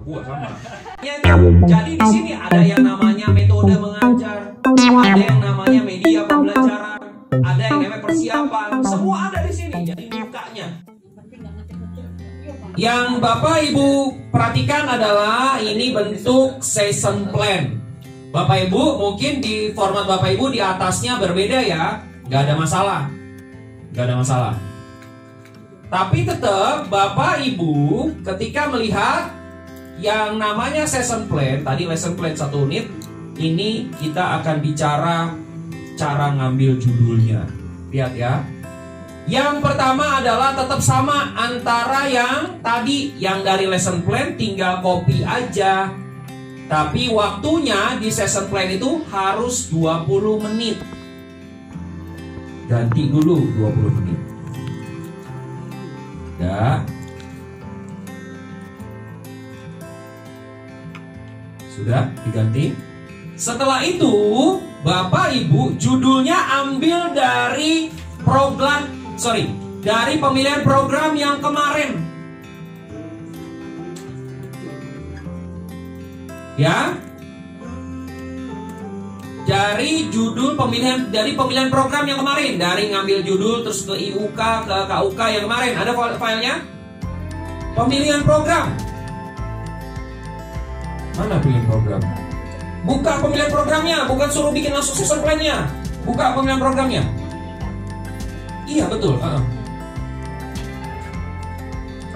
gua sama. Jadi di sini ada yang namanya metode mengajar, ada yang namanya media pembelajaran, ada yang namanya persiapan, semua ada di sini. Jadi bukanya. Yang Bapak Ibu perhatikan adalah ini bentuk session plan. Bapak Ibu mungkin di format Bapak Ibu di atasnya berbeda ya, nggak ada masalah, nggak ada masalah. Tapi tetap Bapak Ibu ketika melihat yang namanya session plan, tadi lesson plan 1 unit, ini kita akan bicara cara ngambil judulnya. Lihat ya. Yang pertama adalah tetap sama antara yang tadi, yang dari lesson plan tinggal copy aja. Tapi waktunya di session plan itu harus 20 menit. Ganti dulu 20 menit. Ya. Sudah diganti. Setelah itu, Bapak Ibu judulnya ambil dari dari pemilihan program yang kemarin. Ya. Dari pemilihan program yang kemarin, dari ngambil judul terus ke IUK ke KUK yang kemarin, ada filenya? Pemilihan program. Mana pemilihan program? Buka pemilihan programnya, bukan suruh bikin langsung session plan-nya. Buka pemilihan programnya. Iya betul.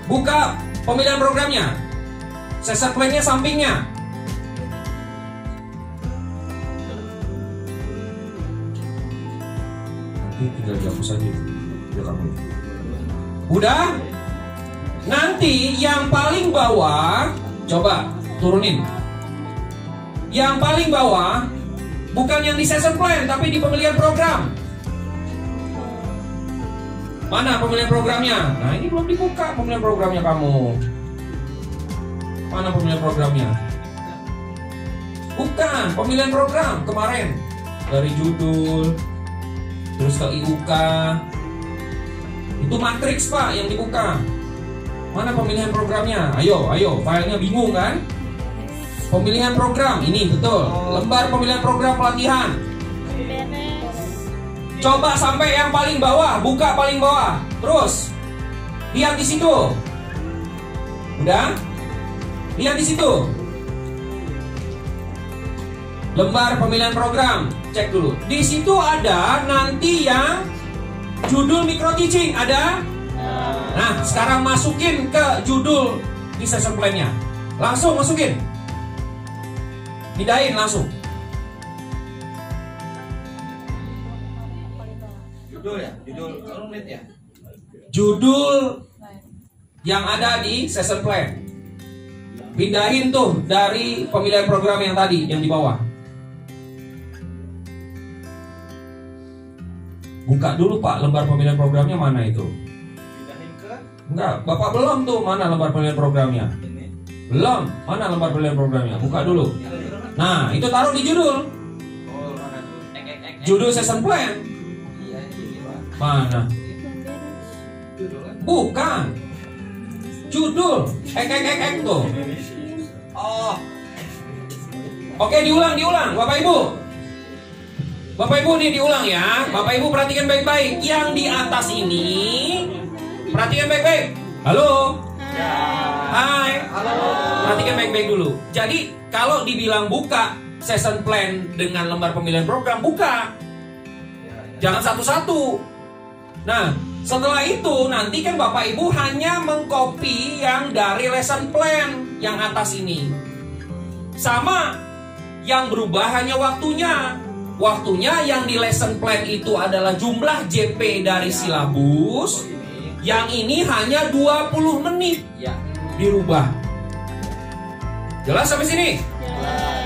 Buka pemilihan programnya. Session plan-nya sampingnya. Tinggal dihapus saja. Udah? Nanti yang paling bawah, coba turunin. Yang paling bawah bukan yang di session plan, tapi di pemilihan program. Mana pemilihan programnya? Nah ini belum dibuka pemilihan programnya kamu. Mana pemilihan programnya? Bukan, pemilihan program kemarin. Dari judul terus ke IUK. Itu matriks Pak yang dibuka. Mana pemilihan programnya? Ayo, filenya bingung kan? Pemilihan program, ini betul. Lembar pemilihan program pelatihan. Coba sampai yang paling bawah, buka paling bawah. Terus lihat di situ. Udah? Lihat di situ. Lembar pemilihan program, cek dulu. Di situ ada nanti yang judul micro teaching, ada? Nah, sekarang masukin ke judul di session plan-nya. Langsung masukin. Pindahin langsung. Judul ya? Judul unit ya? Judul yang ada di session plan. Pindahin tuh dari pemilihan program yang tadi, yang di bawah. Buka dulu Pak, lembar pemilihan programnya mana itu? Pindahin ke? Enggak, Bapak belum tuh, mana lembar pemilihan programnya? Ini. Belum, mana lembar pemilihan programnya? Buka dulu. Nah, itu taruh di judul. Oh, mana tuh? Judul session plan. Iya, Pak. Mana? Bukan. Judul. Tuh. Oh. Oke, diulang, Bapak Ibu. Bapak Ibu nih diulang ya. Bapak Ibu perhatikan baik-baik. Yang di atas ini perhatikan baik-baik. Halo. Ya. Hai. Halo. Perhatikan baik-baik dulu. Jadi kalau dibilang buka session plan dengan lembar pemilihan program, buka. Jangan satu-satu. Nah, setelah itu nanti kan Bapak Ibu hanya mengcopy yang dari lesson plan yang atas ini. Sama, yang berubah hanya waktunya. Waktunya yang di lesson plan itu adalah jumlah JP dari silabus. Yang ini hanya 20 menit. Dirubah. Jelas sampai sini?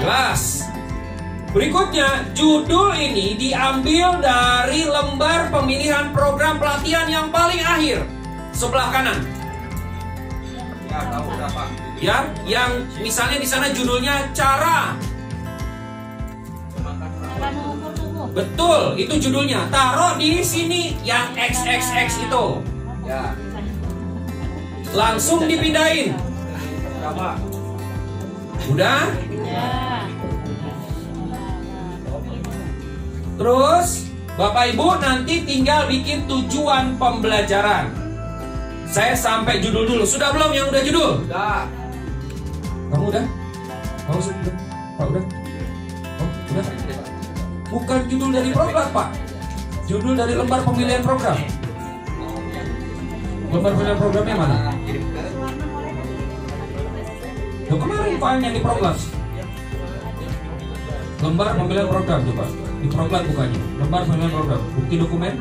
Jelas. Berikutnya, judul ini diambil dari lembar pemilihan program pelatihan yang paling akhir, sebelah kanan. Ya, tahu berapa? Ya, yang misalnya di sana judulnya cara. Betul, itu judulnya. Taruh di sini yang XXX itu. Ya. Langsung dipindahin. Berapa? Udah? Ya. Terus Bapak Ibu nanti tinggal bikin tujuan pembelajaran. Saya sampai judul dulu. Sudah belum yang udah judul? Udah. Kamu udah? Kamu sudah? Pak udah? Oh, udah? Bukan judul dari program, Pak. Judul dari lembar pemilihan program. Lembar pemilihan programnya mana? Loh, kemarin filenya di program. Lembar pemilihan program coba. Di program bukannya. Lembar pemilihan program. Bukti dokumen.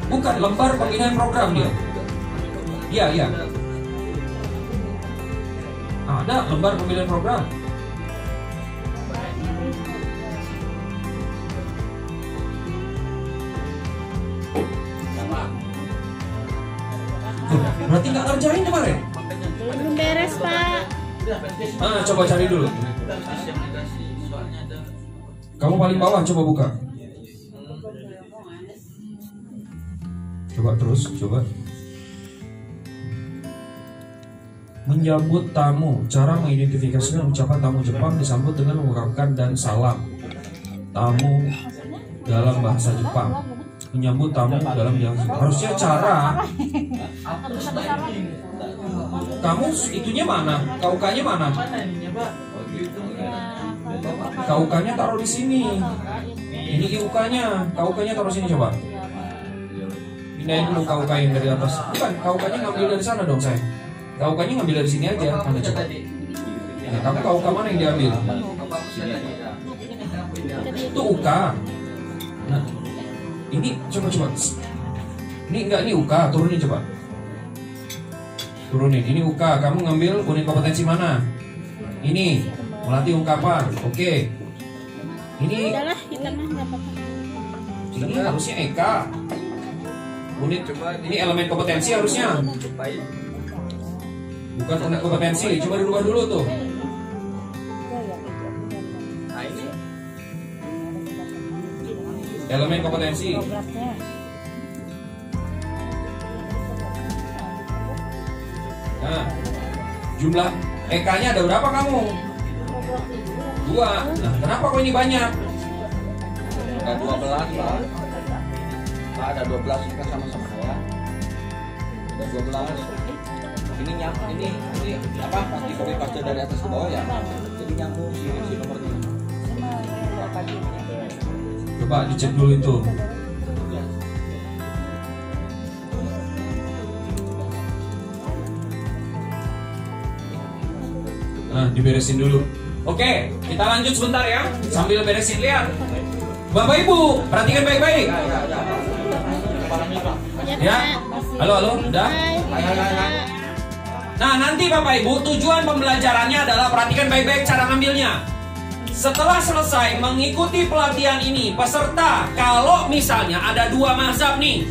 Bukan, lembar pemilihan program dia. Iya, iya. Ada lembar pemilihan program. Berarti nggak ngerjain kemarin? Belum beres, Pak. Coba cari dulu. Kamu paling bawah, coba buka. Coba terus, coba. Menyambut tamu, cara mengidentifikasikan ucapan tamu Jepang disambut dengan mengungkapkan dan salam. Tamu dalam bahasa Jepang. Menyambut tamu dalam bahasa Jepang. Harusnya cara. Kamu itunya mana? KUK-nya mana? KUK-nya taruh di sini. Ini IUK-nya. KUK-nya taruh sini coba. Pindahin dulu KUK yang dari atas. Bukan, KUK-nya ngambil dari sana dong saya. KUK-nya ngambil dari sini aja. Mana coba? Nah, kamu KUK mana yang diambil? Itu UK. Nah, ini coba. Ini enggak, ini UK. Turunin coba. Turunin. Ini UK. Kamu ngambil unit kompetensi mana? Ini melatih ungkapan. Oke. Ini. Udahlah, kita mah nggak apa-apa. Ini harusnya EK. Unit ini elemen kompetensi harusnya. Bukan unit kompetensi. Coba dirubah dulu tuh. Nah ini Elemen kompetensi. Nah, jumlah EK-nya ada berapa kamu? 2. Nah, kenapa kok ini banyak? ada 12 Pak. Pak ada 12 kan sama-sama saya. Ada 12. Ini apa? Pasti copy paste dari atas ke bawah ya. Jadi nyambung si nomornya. Coba dicek dulu itu. Nah, diberesin dulu. Oke, kita lanjut sebentar ya. Sambil beresin, lihat. Bapak Ibu, perhatikan baik-baik. Ya. Halo, udah? Nah, nanti Bapak Ibu, tujuan pembelajarannya adalah perhatikan baik-baik cara ngambilnya. Setelah selesai mengikuti pelatihan ini, peserta kalau misalnya ada 2 mazhab nih.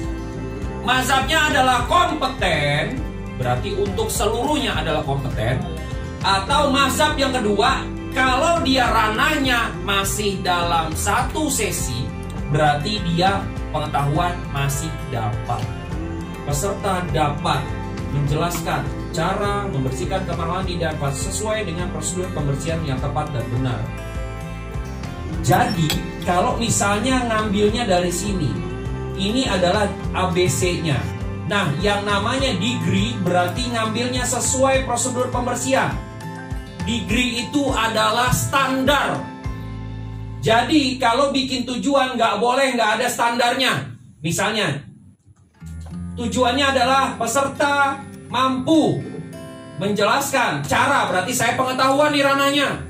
Mazhabnya adalah kompeten, berarti untuk seluruhnya adalah kompeten. Atau mazhab yang kedua, kalau dia ranahnya masih dalam 1 sesi, berarti dia pengetahuan masih dapat. Peserta dapat menjelaskan cara membersihkan kamar mandi dan sesuai dengan prosedur pembersihan yang tepat dan benar. Jadi, kalau misalnya ngambilnya dari sini, ini adalah ABC-nya. Nah, yang namanya degree berarti ngambilnya sesuai prosedur pembersihan. Degree itu adalah standar. Jadi, kalau bikin tujuan nggak boleh nggak ada standarnya. Misalnya, tujuannya adalah peserta mampu menjelaskan cara, berarti saya pengetahuan di ranahnya.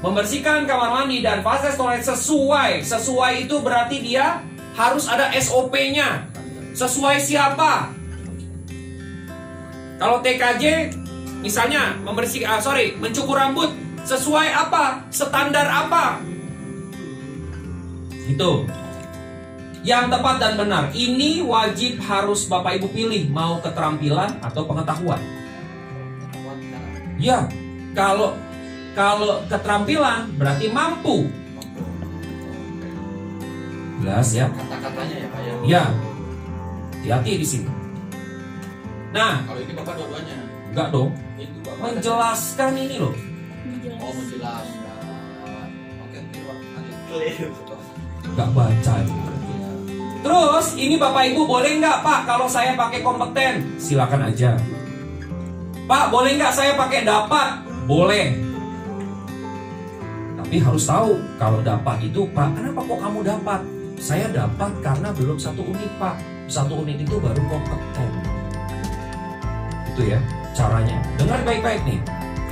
Membersihkan kamar mandi dan fase toilet sesuai. Sesuai itu berarti dia harus ada SOP-nya. Sesuai siapa? Kalau TKJ misalnya mencukur rambut sesuai apa? Standar apa? Itu. Yang tepat dan benar. Ini wajib harus Bapak Ibu pilih, mau keterampilan atau pengetahuan. Ya, kalau keterampilan berarti mampu. Jelas ya? Kata-katanya ya Pak ya. Ya. Hati-hati di sini. Nah, Kalau ini Bapak dua-duanya. enggak dong. Itu Bapak Menjelaskan ini loh. Oh, menjelaskan. Oke, Pak. Lanjut. Enggak baca. Terus, ini Bapak Ibu boleh nggak Pak kalau saya pakai kompeten? Silakan aja. Pak, boleh nggak saya pakai dapat? Boleh. Tapi harus tahu, kalau dapat itu, Pak, kenapa kok kamu dapat? Saya dapat karena belum 1 unit, Pak. 1 unit itu baru kompeten. Itu ya, caranya. Dengar baik-baik nih.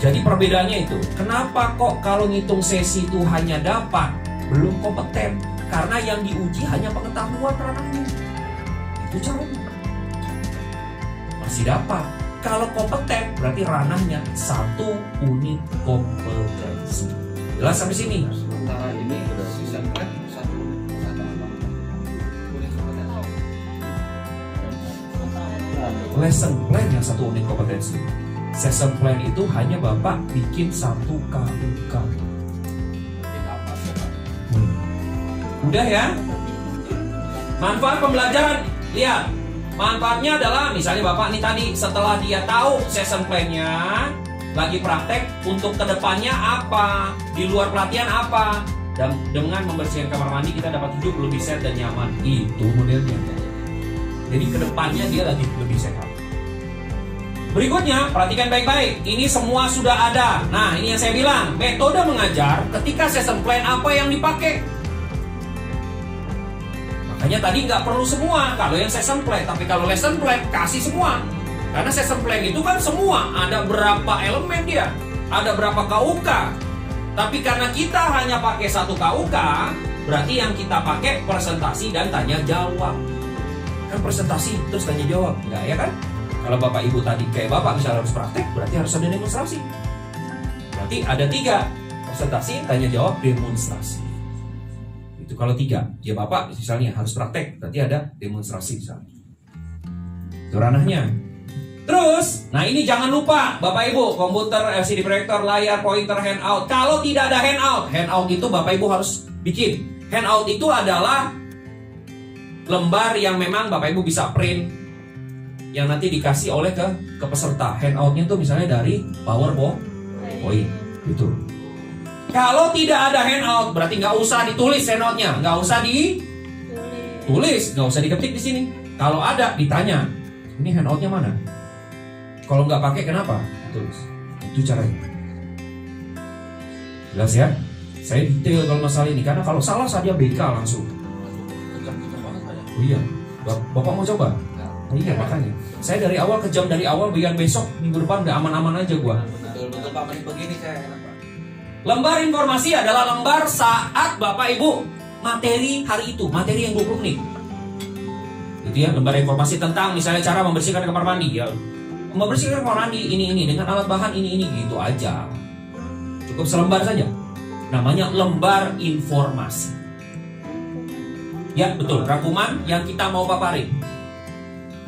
Jadi perbedaannya itu, kenapa kok kalau ngitung sesi itu hanya dapat, belum kompeten? Karena yang diuji hanya pengetahuan ranahnya. Itu caranya. Masih dapat. Kalau kompeten, berarti ranahnya 1 unit kompetensi. Jelas sampai sini? Sementara ini udah season plan 1 apa? Lesson plan yang 1 unit kompetensi. Session plan itu hanya Bapak bikin 1 KUK. Udah ya? Manfaat pembelajaran, lihat. Manfaatnya adalah misalnya Bapak nih tadi setelah dia tahu session plan-nya, lagi praktek untuk kedepannya apa, di luar pelatihan apa, dan dengan membersihkan kamar mandi kita dapat hidup lebih sehat dan nyaman. Itu modelnya. Jadi kedepannya dia lagi lebih sehat. Berikutnya, perhatikan baik-baik. Ini semua sudah ada. Nah, ini yang saya bilang, metode mengajar ketika session plan apa yang dipakai. Makanya tadi nggak perlu semua kalau yang session plan, tapi kalau lesson plan kasih semua. Karena session plan itu kan semua, ada berapa elemen dia, ada berapa KUK. Tapi karena kita hanya pakai 1 KUK, berarti yang kita pakai presentasi dan tanya jawab. Kan presentasi terus tanya jawab, enggak ya kan? Kalau Bapak Ibu tadi kayak Bapak misalnya harus praktek, berarti harus ada demonstrasi. Berarti ada 3, presentasi, tanya jawab, demonstrasi. Itu kalau 3, ya Bapak misalnya harus praktek, berarti ada demonstrasi misalnya. Itu ranahnya. Terus, nah ini jangan lupa Bapak Ibu, komputer, LCD proyektor, layar, pointer, handout. Kalau tidak ada handout itu Bapak Ibu harus bikin. Handout itu adalah lembar yang memang Bapak Ibu bisa print, yang nanti dikasih oleh ke peserta. Handoutnya tuh misalnya dari PowerPoint, gitu. Kalau tidak ada handout, berarti nggak usah ditulis handoutnya, nggak usah ditulis, nggak usah diketik di sini. Kalau ada, ditanya, ini handoutnya mana? Kalau nggak pakai kenapa? Tulis. Itu caranya. Jelas ya? Saya detail kalau masalah ini, karena kalau salah saja BK langsung. Oh iya, Bapak mau coba? Iya makanya. Saya dari awal kejam dari awal, biar besok minggu depan udah aman-aman aja gua. Betul Pak, begini saya. Lembar informasi adalah lembar saat Bapak Ibu materi hari itu, materi yang 20 menit. Gitu ya, lembar informasi tentang misalnya cara membersihkan kamar mandi ya. Membersihkan kamar mandi ini dengan alat bahan ini gitu aja. Cukup selembar saja. Namanya lembar informasi. Ya, betul, rangkuman yang kita mau paparin.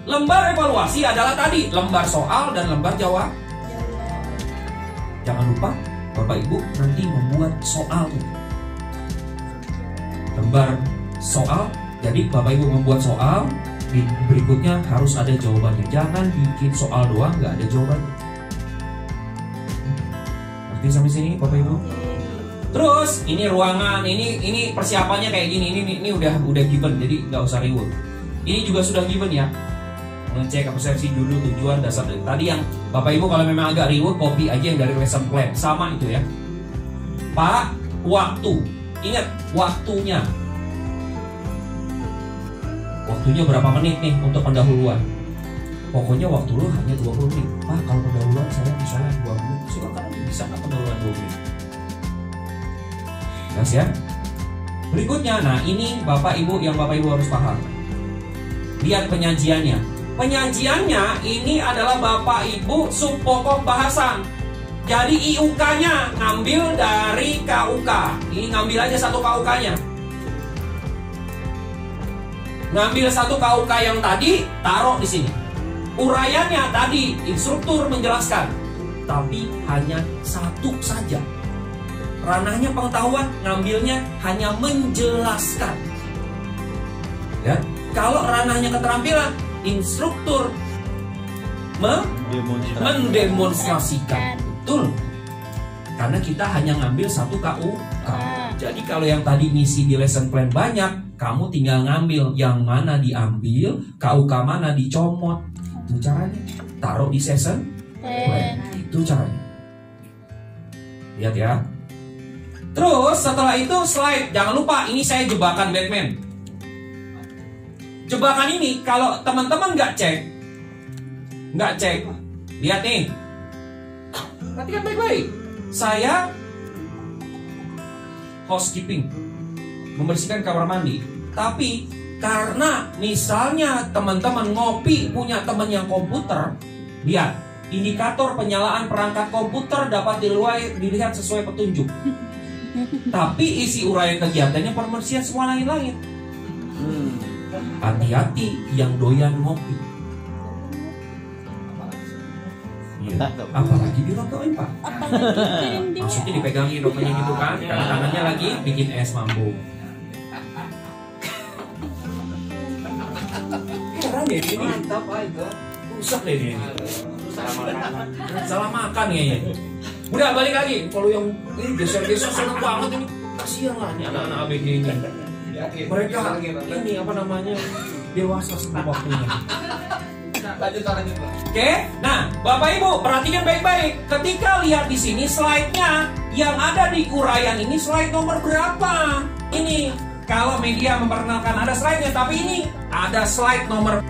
Lembar evaluasi adalah tadi, lembar soal dan lembar jawab. Jangan lupa Bapak Ibu nanti membuat soal. Lembar soal, jadi Bapak Ibu membuat soal, berikutnya harus ada jawabannya. Jangan bikin soal doang nggak ada jawabannya. Ngerti sampai sini Bapak Ibu? Terus ini ruangan, ini persiapannya kayak gini, ini udah given, jadi nggak usah ribut. Ini juga sudah given ya. Mengecek persepsi, judul, tujuan, dasar. Tadi yang Bapak Ibu kalau memang agak ribut, copy aja yang dari lesson plan. Sama itu ya. Pak, waktu. Ingat, waktunya. Waktunya berapa menit nih untuk pendahuluan? Pokoknya waktu lu hanya 20 menit. Pak, kalau pendahuluan saya misalnya 2 menit. Silakan, bisa nggak pendahuluan 2 menit? Jelas ya? Berikutnya, nah ini Bapak Ibu yang Bapak Ibu harus paham. Lihat penyajiannya. Penyajiannya ini adalah Bapak Ibu subpokok bahasan. Jadi IUK-nya ngambil dari KUK. Ini ngambil aja 1 KUK-nya. Ngambil 1 KUK yang tadi, taruh di sini. Uraiannya tadi, instruktur menjelaskan. Tapi hanya 1 saja. Ranahnya pengetahuan, ngambilnya hanya menjelaskan. Ya, kalau ranahnya keterampilan, instruktur mendemonstrasikan. Betul. Karena kita hanya ngambil satu KUK. Jadi kalau yang tadi misi di lesson plan banyak, kamu tinggal ngambil yang mana diambil, KUK mana dicomot. Itu caranya. Taruh di session plan. Itu caranya. Lihat ya. Terus setelah itu slide. Jangan lupa ini saya jebakan Batman. Jebakan ini kalau teman-teman nggak cek, lihat nih. Perhatikan baik-baik. Saya housekeeping, membersihkan kamar mandi. Tapi karena misalnya teman-teman ngopi punya teman yang komputer, lihat indikator penyalaan perangkat komputer dapat dilihat sesuai petunjuk. Tapi isi uraian kegiatannya pembersihan semua lain-lain. Hati-hati yang doyan ngopi. Ya, apalagi dirotoin Pak. Maksudnya dipegangin rokoknya gitu kan, karena tangannya lagi bikin es mambo. Heran deh ini. Mantap Pak itu. Rusak deh ini. Salah makan kayaknya. Udah balik lagi. Kalau yang ini geser-geser seneng banget ini. Kasihan lah nih anak-anak ABG ini. Mereka ini apa namanya, dewasa sebelum waktunya. Lanjut Pak. Oke, nah Bapak Ibu perhatikan baik-baik. Ketika lihat di sini slide-nya yang ada di uraian ini slide nomor berapa? Ini kalau media memperkenalkan ada slide-nya, tapi ini ada slide nomor